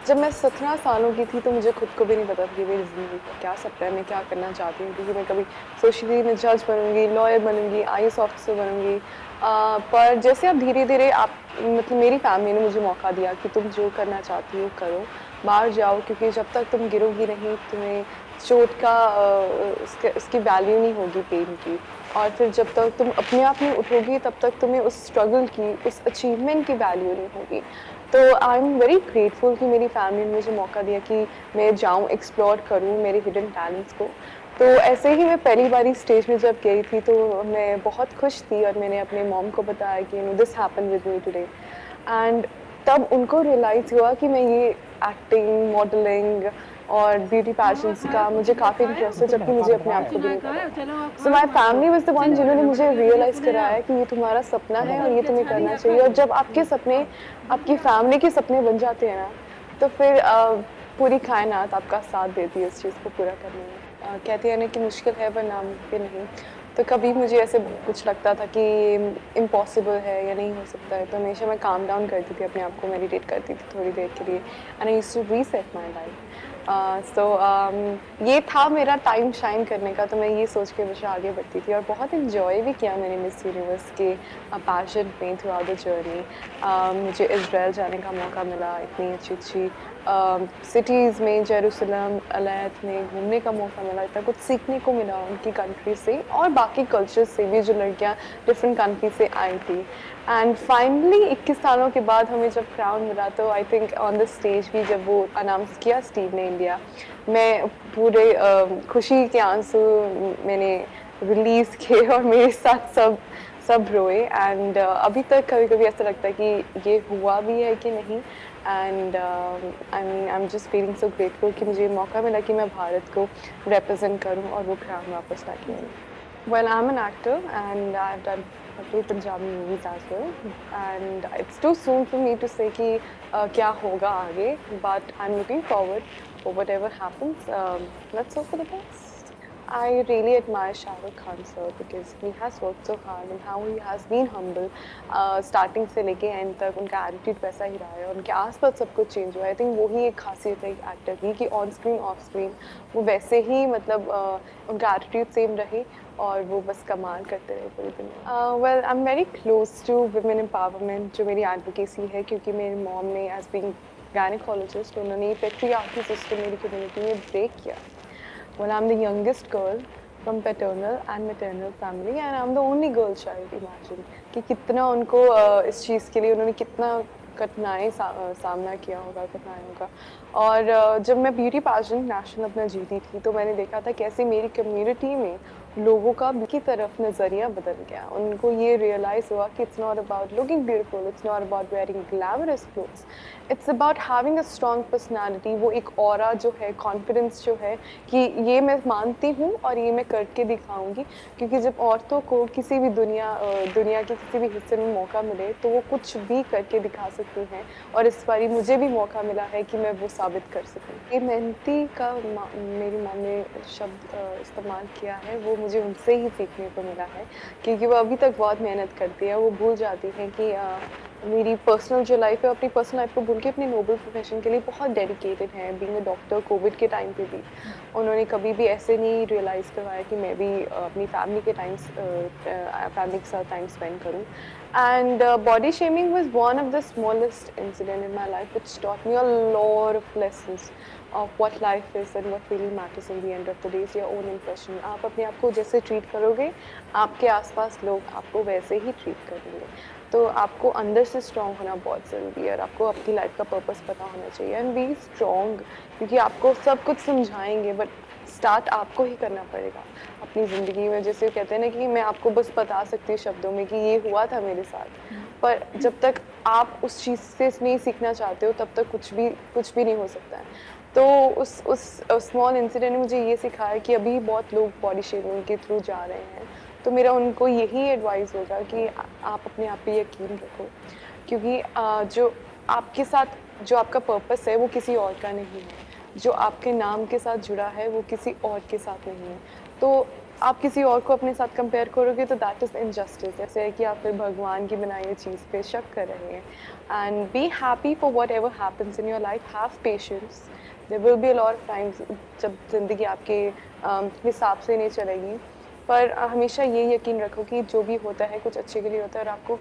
जब मैं 17 सालों की थी तो मुझे खुद को भी नहीं पता था कि मेरी ज़िंदगी का क्या सपना है, मैं क्या करना चाहती हूँ, क्योंकि मैं कभी सोची थी मैं जज बनूँगी, लॉयर बनूँगी, आईएएस ऑफिसर बनूँगी। पर जैसे अब धीरे-धीरे आप मतलब मेरी फैमिली ने मुझे मौका दिया कि तुम जो करना चाहती हो करो, बाहर जाओ, क्योंकि जब तक तुम गिरोगी नहीं तुम्हें चोट का उसके उसकी वैल्यू नहीं होगी पेन की। और फिर जब तक तुम अपने आप नहीं उठोगी तब तक तुम्हें उस स्ट्रगल की, उस अचीवमेंट की वैल्यू नहीं होगी। तो आई एम वेरी ग्रेटफुल कि मेरी फैमिली ने मुझे मौका दिया कि मैं जाऊँ, एक्सप्लोर करूँ मेरे हिडन टैलेंट्स को। तो ऐसे ही मैं पहली बारी स्टेज में जब गई थी तो मैं बहुत खुश थी और मैंने अपने मॉम को बताया कि this happened with me today. And तब उनको रियलाइज़ हुआ कि मैं ये एक्टिंग, मॉडलिंग और ब्यूटी महुआ पैजेंट्स खाया का तो मुझे चना काफ़ी खाया इंटरेस्ट है, जबकि मुझे अपने आप को भी चना नहीं पता खाया था। चलो आप सो खाओ माय मत फैमिली वाज़ द वन चलो जिन्होंने बड़े मुझे बड़े लगे रियलाइज़ पुड़े कराया आओ कि ये तुम्हारा सपना है और चलो ये क्या तुम्हें छाली करना आ चाहिए। और खाओ जब आपके सपने आपकी फैमिली के सपने बन जाते हैं ना, तो फिर पूरी कायनात आपका साथ देती है उस चीज़ को पूरा करने में। कहते हैं ना कि मुश्किल है पर नामुमकिन नहीं। तो कभी मुझे ऐसे कुछ लगता था कि इम्पॉसिबल है या नहीं हो सकता है, तो हमेशा मैं काम डाउन करती थी अपने आप को, मेडिटेट करती थी थोड़ी देर के लिए and I used to reset my life. ये था मेरा टाइम शाइन करने का, तो मैं ये सोच के हमेशा आगे बढ़ती थी और बहुत एन्जॉय भी किया मैंने मिस यूनिवर्स के पैजेंट में थ्रू आउट द जर्नी। मुझे इज़राइल जाने का मौका मिला, इतनी अच्छी-अच्छी सिटीज़ में, जेरूसलम, अलायत में घूमने का मौका मिला, इतना कुछ सीखने को मिला उनकी कंट्री से और बाकी कल्चर्स से भी जो लड़कियाँ डिफरेंट कंट्री से आई थी। एंड फाइनली 21 सालों के बाद हमें जब क्राउन मिला तो I think on the stage भी जब वो अनाउंस किया स्टीव ने इंडिया, मैं पूरे खुशी के आंसू मैंने रिलीज़ किए और मेरे साथ सब सब रोए। एंड अभी तक कभी-कभी ऐसा लगता है कि ये हुआ भी है कि नहीं। And I am just feeling so grateful कि मुझे मौका मिला कि मैं भारत को रिप्रेजेंट करूँ और वो क्राउन वापस लाके आई। Well, I'm an actor and I've done a few Punjabi movies as well. And it's too soon for me to say कि क्या होगा आगे, but I'm looking forward for whatever happens. Let's hope for the best. I really admire Shah Rukh Khan sir because he has worked so hard and how he has been humble. Starting से लेके and तक उनका attitude वैसा ही रहा है और उनके आसपास सब कुछ चेंज हुआ है। आई थिंक वही एक खासियत है एक्टर की कि ऑन स्क्रीन ऑफ स्क्रीन वो वैसे ही मतलब उनका एटीट्यूड सेम रहे और वो बस कमाल करते रहे पूरी दुनिया। Well I am very close to women empowerment जो मेरी एडवोकेसी है, क्योंकि मेरी मॉम ने एज बीइंग गायनेकोलॉजिस्ट उन्होंने पेट्रियार्की सिस्टम मेरी कम्युनिटी में ब्रेक किया। Well, I'm the youngest girl from paternal and maternal family and I'm the only girl child, imagine कि कितना उनको इस चीज़ के लिए उन्होंने कितना सामना किया होगा, कठिनाइयों का। और जब मैं ब्यूटी पेजेंट नेशनल अपना जीती थी तो मैंने देखा था कैसे मेरी कम्युनिटी में लोगों का की तरफ नज़रिया बदल गया। उनको ये रियलाइज़ हुआ कि it's not about looking beautiful, it's not about wearing glamorous clothes, it's about having a strong personality. वो एक ऑरा जो है, कॉन्फिडेंस जो है कि ये मैं मानती हूँ और ये मैं करके दिखाऊँगी। क्योंकि जब औरतों को किसी भी दुनिया के किसी भी हिस्से में मौका मिले तो वो कुछ भी करके दिखा सकती हैं और इस बारी मुझे भी मौका मिला है कि मैं वो साबित कर सकूँ। ये मेहनती का मेरी मॉम ने शब्द इस्तेमाल किया है, वो मुझे उनसे ही सीखने को मिला है, क्योंकि वो अभी तक बहुत मेहनत करती है। वो भूल जाती हैं कि मेरी पर्सनल जो लाइफ़ है, अपनी पर्सनल लाइफ़ को भूल के अपने नोबल प्रोफ़ेशन के लिए बहुत डेडिकेटेड हैं। बीइंग अ डॉक्टर कोविड के टाइम पे भी उन्होंने कभी भी ऐसे नहीं रियलाइज़ करवाया कि मैं भी अपनी फैमिली के साथ टाइम स्पेंड करूँ। And body shaming was one of the smallest incident in my life which taught me a lot of lessons of what life is and what really matters in the end of the day is your own impression. आप अपने आप को जैसे treat करोगे, आपके आस-पास लोग आपको वैसे ही ट्रीट करेंगे। तो आपको अंदर से स्ट्रॉन्ग होना बहुत ज़रूरी है और आपको अपनी लाइफ़ का पर्पस पता होना चाहिए एंड बी स्ट्रॉन्ग, क्योंकि आपको सब कुछ समझाएँगे बट स्टार्ट आपको ही करना पड़ेगा अपनी ज़िंदगी में। जैसे कहते हैं ना कि मैं आपको बस बता सकती हूँ शब्दों में कि ये हुआ था मेरे साथ, पर जब तक आप उस चीज़ से नहीं सीखना चाहते हो तब तक कुछ भी नहीं हो सकता है। तो उस स्मॉल इंसिडेंट ने मुझे ये सिखाया कि अभी बहुत लोग बॉडी शेमिंग के थ्रू जा रहे हैं, तो मेरा उनको यही एडवाइस होगा कि आप अपने आप पे यकीन रखो, क्योंकि जो आपके साथ जो आपका पर्पस है वो किसी और का नहीं है, जो आपके नाम के साथ जुड़ा है वो किसी और के साथ नहीं है। तो आप किसी और को अपने साथ कंपेयर करोगे तो दैट इज़ इनजस्टिस, ऐसे है कि आप फिर भगवान की बनाई हुई चीज़ पे शक कर रहे हैं। And be happy for whatever happens in your life, have patience, there will be a lot of times जब ज़िंदगी आपके हिसाब से नहीं चलेगी, पर हमेशा ये यकीन रखो कि जो भी होता है कुछ अच्छे के लिए होता है और आपको